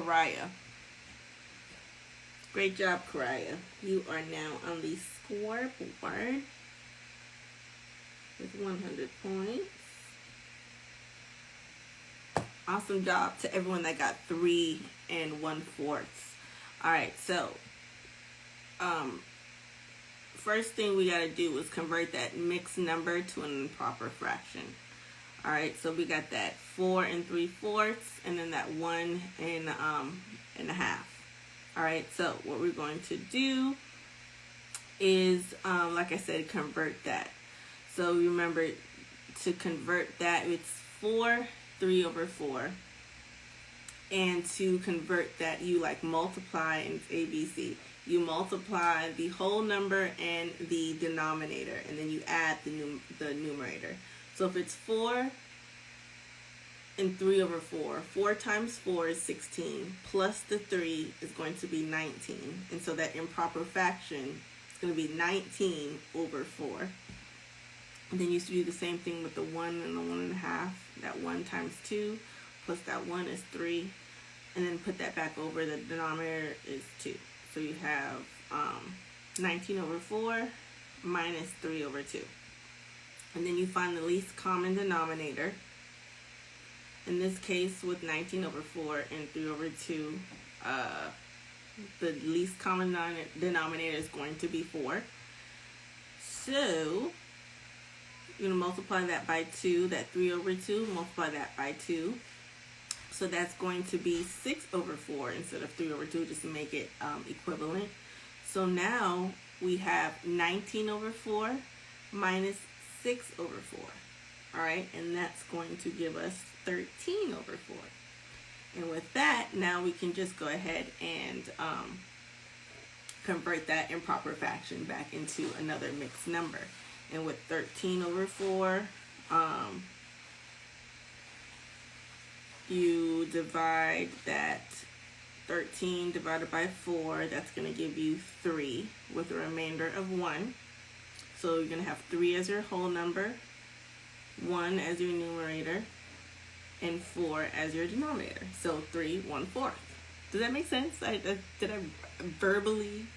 S1: Karaya. Great job, Karaya. You are now on the scoreboard with 100 points. Awesome job to everyone that got 3 1/4. All right, so first thing we got to do is convert that mixed number to an improper fraction. All right, so we got that 4 3/4, and then that 1 1/2. All right, so what we're going to do is, like I said, convert that. So remember, to convert that, it's 4 3/4. And to convert that, you multiply, and it's ABC. You multiply the whole number and the denominator, and then you add the numerator. So if it's 4 3/4, 4 times 4 is 16, plus the 3 is going to be 19. And so that improper fraction is going to be 19/4. And then you do the same thing with the 1 and the 1 1/2. That 1 times 2 plus that 1 is 3. And then put that back over. The denominator is 2. So you have 19/4 minus 3/2. And then you find the least common denominator. In this case, with 19/4 and 3/2, the least common denominator is going to be 4. So you're going to multiply that by 2, that 3/2, multiply that by 2. So that's going to be 6/4 instead of 3/2, just to make it equivalent. So now we have 19/4 minus 6/4. All right, and that's going to give us 13/4. And with that, now we can just go ahead and convert that improper fraction back into another mixed number. And with 13/4, you divide that 13 divided by 4, that's going to give you 3 with a remainder of 1. So you're going to have 3 as your whole number, 1 as your numerator, and 4 as your denominator. So 3 1/4. Does that make sense? Did I verbally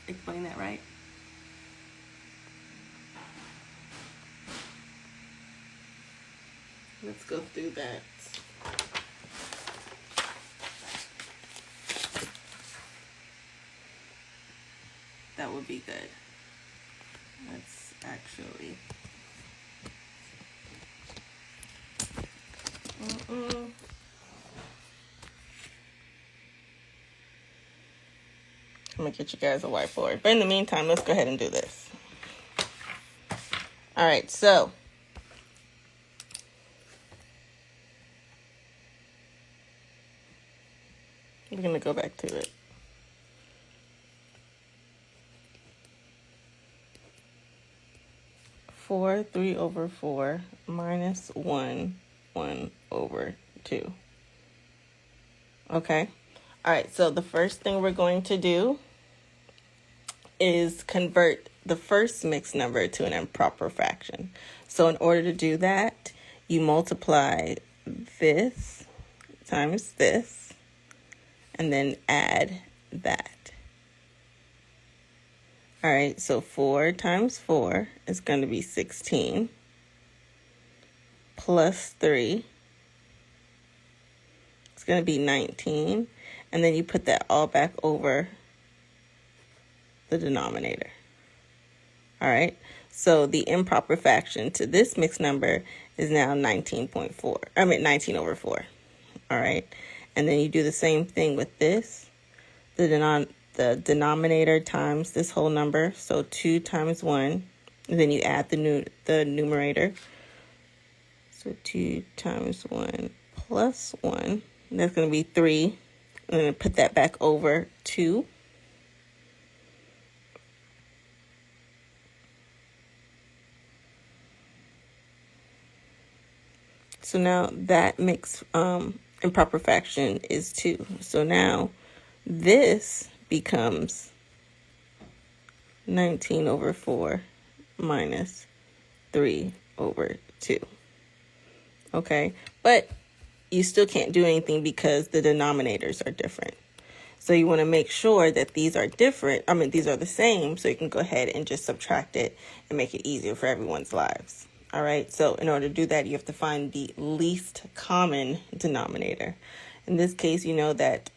S1: explain that right? Let's go through that. That would be good. Let's actually. I'm going to get you guys a whiteboard. But in the meantime, let's go ahead and do this. All right, so we're going to go back to it. Four 3/4 minus 1 1/2. Okay. All right. So the first thing we're going to do is convert the first mixed number to an improper fraction. So in order to do that, you multiply this times this, and then add that. All right, so 4 times 4 is going to be 16, plus 3, it's going to be 19, and then you put that all back over the denominator. All right, so the improper fraction to this mixed number is now 19/4. All right, and then you do the same thing with this. The denominator times this whole number, so 2 times 1, and then you add the numerator. So 2 times 1 plus 1, and that's going to be 3. I'm going to put that back over 2. So now that mixed improper fraction is 2. So now this becomes 19/4 minus 3/2. Okay, but you still can't do anything because the denominators are different. So you want to make sure that these are different. I mean, these are the same, so you can go ahead and just subtract it and make it easier for everyone's lives. All right, so in order to do that, you have to find the least common denominator. In this case, you know that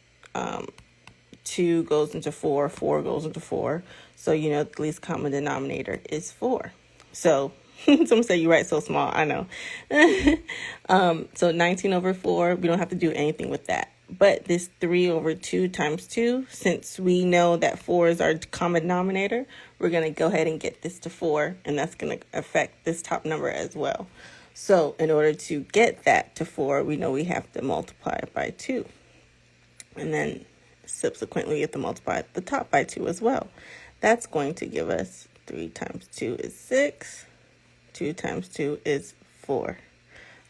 S1: 2 goes into 4, 4 goes into 4. So you know the least common denominator is 4. So someone said you write so small. I know. So 19 over 4, we don't have to do anything with that. But this 3 over 2 times 2, since we know that 4 is our common denominator, we're going to go ahead and get this to 4, and that's going to affect this top number as well. So in order to get that to 4, we know we have to multiply it by 2. And then subsequently, we have to multiply the top by 2 as well. That's going to give us 3 times 2 is 6. 2 times 2 is 4.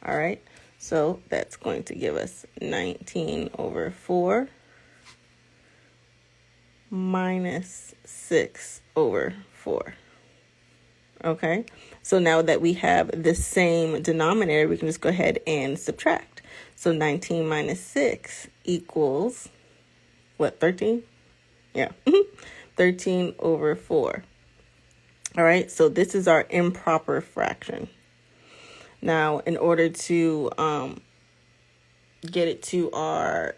S1: All right. So that's going to give us 19 over 4 minus 6 over 4. Okay, so now that we have the same denominator, we can just go ahead and subtract. So 19 minus 6 equals, what, 13? Yeah, 13 over 4. All right, so this is our improper fraction. Now, in order to get it to our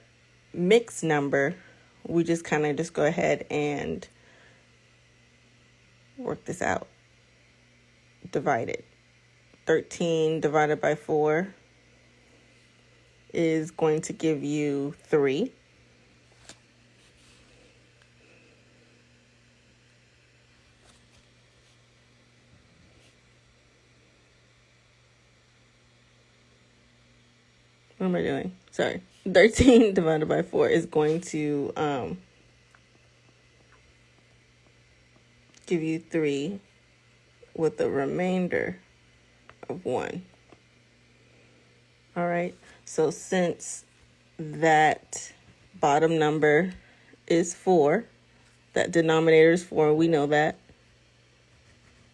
S1: mixed number, we just kind of just go ahead and work this out. Divide it. 13 divided by 4 is going to give you 3. What am I doing? Sorry. 13 divided by 4 is going to give you 3 with a remainder of 1. All right. So since that bottom number is 4, that denominator is 4, we know that.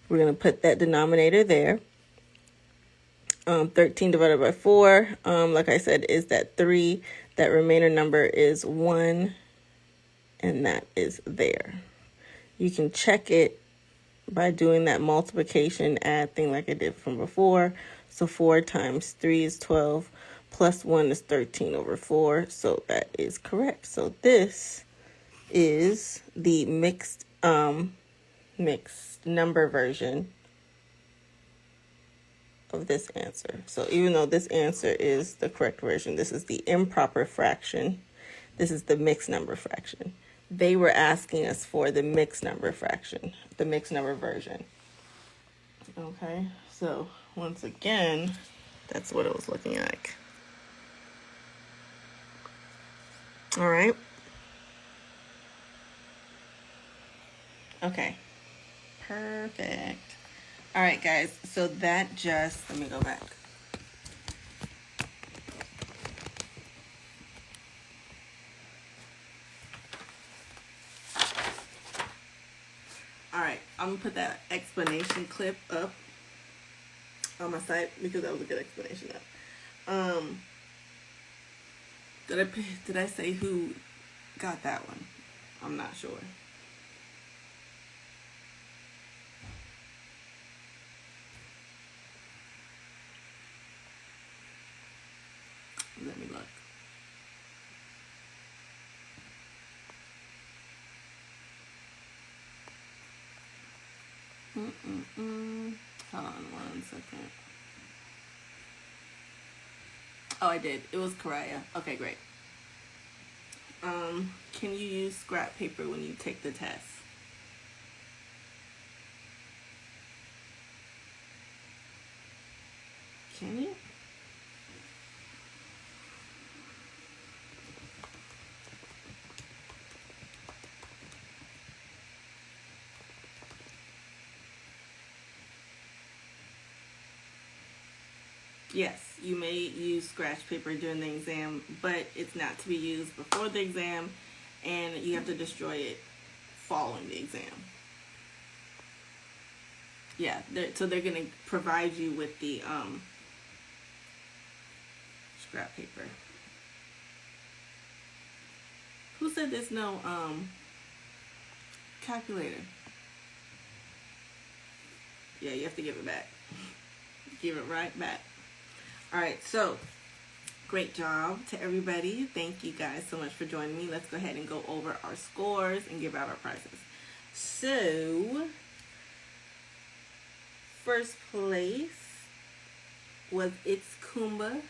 S1: We're going to put that denominator there. 13 divided by 4, like I said, is that 3. That remainder number is 1, and that is there. You can check it by doing that multiplication add thing like I did from before. So 4 times 3 is 12, plus 1 is 13 over 4, so that is correct. So this is the mixed number version of this answer. So even though this answer is the correct version, this is the improper fraction. This is the mixed number fraction. They were asking us for the mixed number fraction, the mixed number version. Okay, so once again, that's what it was looking like. All right. Okay, perfect. All right, guys, so that just, let me go back. All right, I'm gonna put that explanation clip up on my site because that was a good explanation. Did I say who got that one? I'm not sure. Let me look. Hold on 1 second. Oh, I did. It was Karaya. Okay, great. Can you use scrap paper when you take the test? Can you? Yes, you may use scratch paper during the exam, but it's not to be used before the exam, and you have to destroy it following the exam. Yeah, so they're going to provide you with the scrap paper. Who said there's no calculator? Yeah, you have to give it back. Give it right back. All right, so great job to everybody. Thank you guys so much for joining me. Let's go ahead and go over our scores and give out our prizes. So, first place was It's Kumba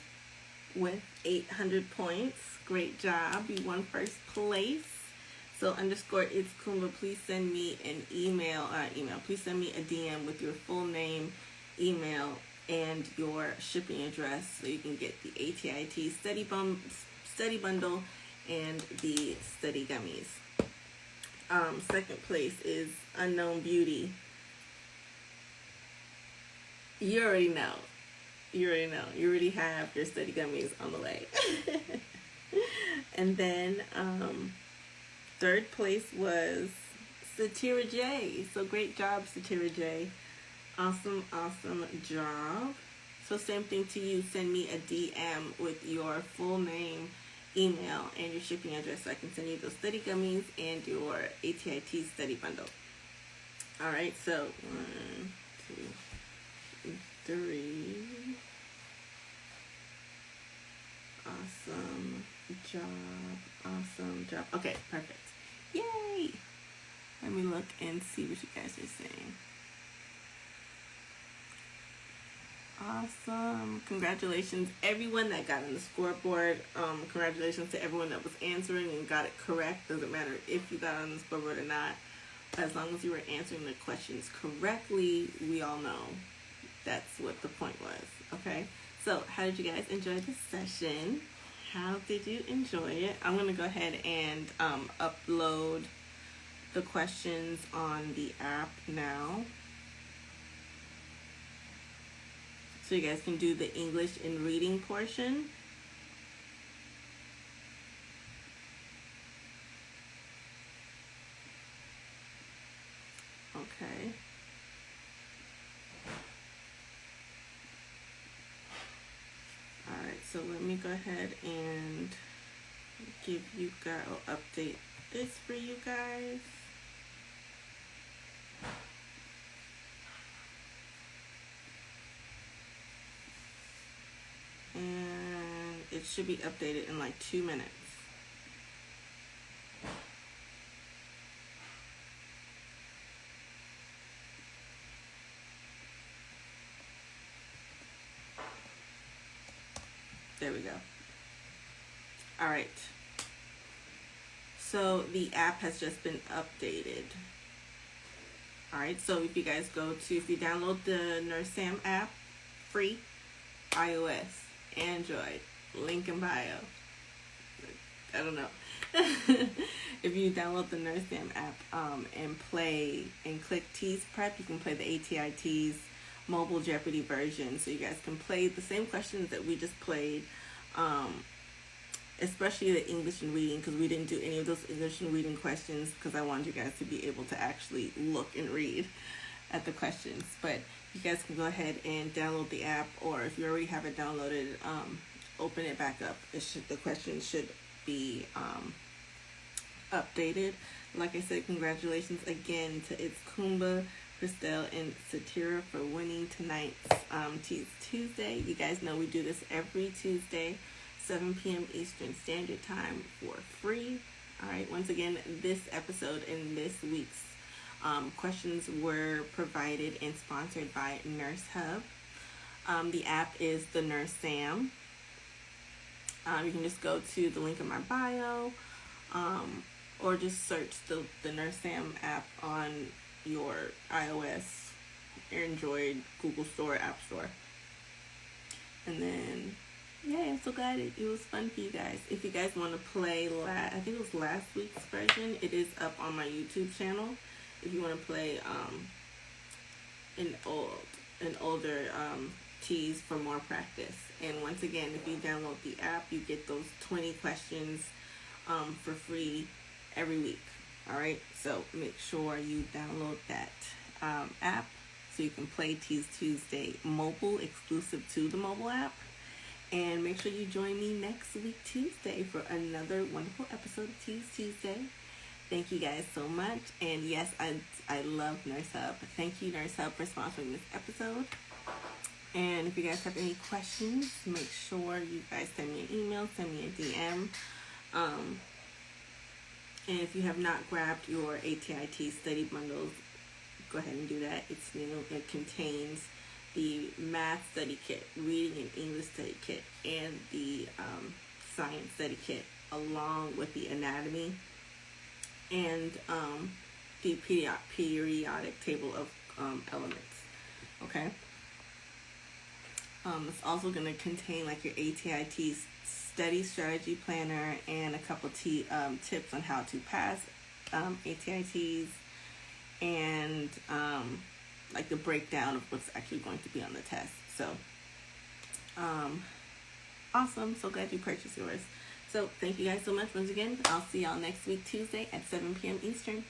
S1: with 800 points. Great job. You won first place. So underscore It's Kumba, please send me an email. Please send me a DM with your full name, email, and your shipping address so you can get the ATI TEAS study bundle and the study gummies. Second place is Unknown Beauty. You already know. You already have your study gummies on the way. And then third place was Satira J. So great job, Satira J. Awesome job. So same thing to you. Send me a DM with your full name, email, and your shipping address so I can send you those study gummies and your ATI TEAS study bundle. All right, so 1, 2, 3. Awesome job. Okay, perfect. Yay! Let me look and see what you guys are saying. Awesome. Congratulations, everyone that got on the scoreboard. Congratulations to everyone that was answering and got it correct. Doesn't matter if you got on the scoreboard or not. As long as you were answering the questions correctly, we all know that's what the point was. Okay? So, how did you guys enjoy the session? How did you enjoy it? I'm going to go ahead and upload the questions on the app now, so you guys can do the English and reading portion. Okay. Alright, so let me go ahead and give you guys, I'll update this for you guys. And it should be updated in like 2 minutes. There we go. All right. So the app has just been updated. All right. So if you guys if you download the Nurse Sam app, free, iOS, Android, link in bio. I don't know. If you download the Nurse Sam app and click Teas Prep, you can play the ATI TEAS mobile Jeopardy version, so you guys can play the same questions that we just played, especially the English and reading, because we didn't do any of those English and reading questions because I wanted you guys to be able to actually look and read at the questions. But you guys can go ahead and download the app, or if you already have it downloaded, open it back up. The questions should be updated. Like I said, congratulations again to It's Kumba, Christelle, and Satira for winning tonight's Teas Tuesday. You guys know we do this every Tuesday, 7 p.m. Eastern Standard Time for free. All right, once again, this episode and this week's questions were provided and sponsored by Nurse Hub. The app is the Nurse Sam. You can just go to the link in my bio, or just search the Nurse Sam app on your iOS, Android, Google Store, App Store. And then, yeah, I'm so glad it was fun for you guys. If you guys want to play, I think it was last week's version, it is up on my YouTube channel. If you want to play an older teas for more practice. And once again, if you download the app, you get those 20 questions for free every week. All right, so make sure you download that app so you can play Teas Tuesday mobile, exclusive to the mobile app. And make sure you join me next week, Tuesday, for another wonderful episode of Teas Tuesday. Thank you guys so much. And yes, I love Nurse Hub. Thank you, Nurse Hub, for sponsoring this episode. And if you guys have any questions, make sure you guys send me an email, send me a DM. And if you have not grabbed your ATI TEAS study bundles, go ahead and do that. It's new. It contains the math study kit, reading and English study kit, and the science study kit, along with the anatomy and the periodic table of elements. Okay. It's also going to contain like your ATI TEAS study strategy planner and a couple tips on how to pass ATI TEAS, and like the breakdown of what's actually going to be on the test. So awesome. So glad you purchased yours. So thank you guys so much once again. I'll see y'all next week, Tuesday at 7 p.m. Eastern.